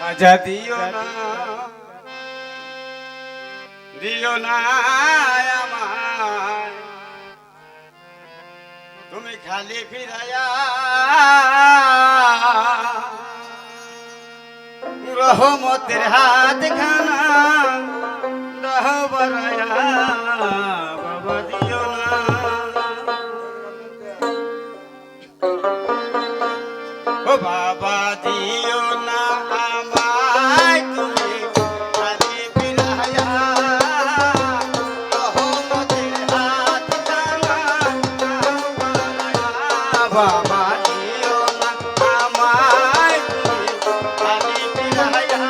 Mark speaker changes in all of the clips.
Speaker 1: আজা দিও না আমায় তুমি খালি ফিরাইয়া রহমতের হাত খানা দহ বরায়া বাবা দিও না ও বাবা দিও না আমায় তুমি খালি ফিরাইয়া রহমতের হাত খানা দহ বরায়া বাবা দিও না আমায় তুমি খালি ফিরাইয়া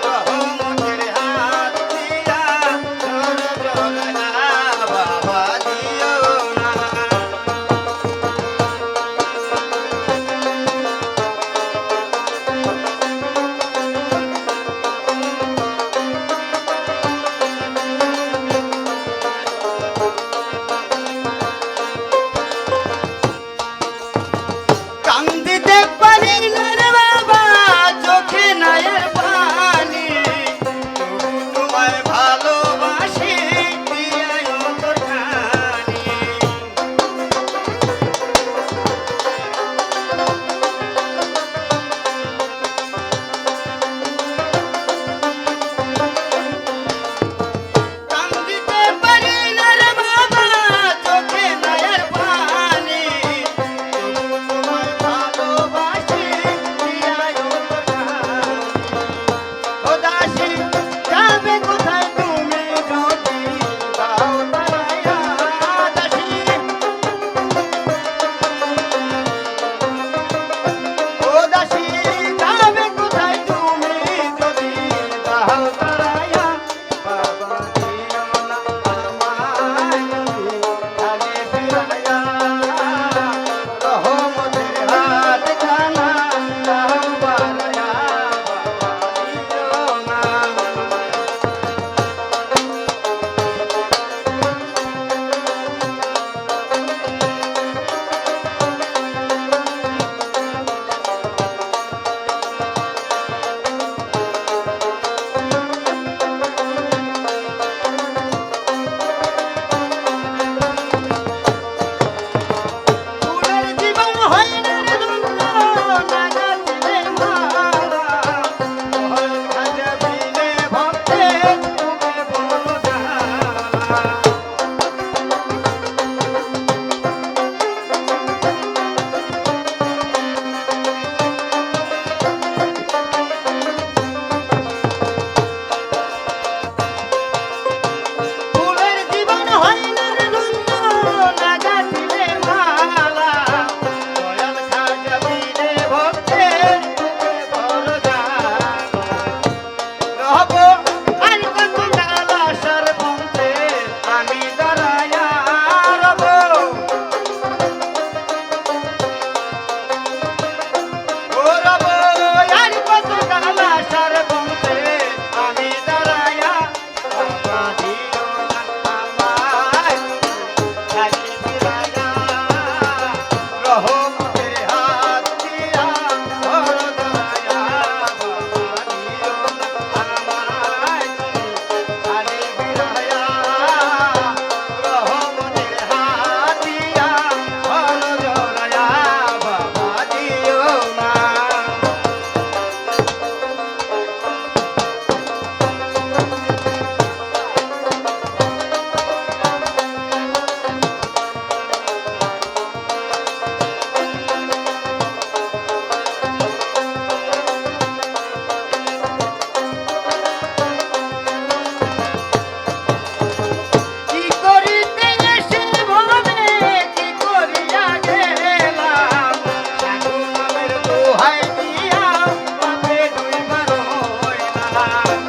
Speaker 1: রহমতের হাত দিয়া জোড়া বাবা দিও না কান্দিতে পারি না রে বাবা চোখে নায়ের পানি তবু তোমায় ভালোবাসি দিয়াই অন্তর খানি কান্দিতে পারি না রে বাবা চোখে নায়ের পানি তবু তোমায় ভালোবাসি দিয়াই অন্তর খানি ও দাসী যাবে কোথায় তুমি যদি দাও তারাইয়া দাসী ও দাসী যাবে কোথায় তুমি যদি দাও তারাইয়া বাবা দিও না আমায় তুমি খালি ফিরাইয়া রহমতের হাত খানা দাও বারায়া বাবা দিও না ফুলের জীবন হয় না রে ধন্য না গাছিলে মালা ফল খাজা বিলে ভক্তের বুকে বড় জ্বালা ফুলের জীবন হয় না রে ধন্য না গাছিলে মালা দয়াল খাজা বিলে ভক্তের বুকে বড় জ্বালা রহব আর কত লালাসার বন্ধে আমি দাঁড়ায়া রব ও রব আর কত লালাসার বন্ধে আমি দাঁড়ায়া বাবা দিও না আমায় খালি ফিরাইয়া রহমতের হাত দিয়া ধর দয়ায়া বাবা দিও না আমায় খালি ফিরাইয়া রহমতের হাত দিয়া ধর দয়ায়া বাবা দিও না কি করিতে এসে ভবে কি করিয়া গেলাম সাধু নামের দোহাই দিয়া পাপে ডুইবার হইলাম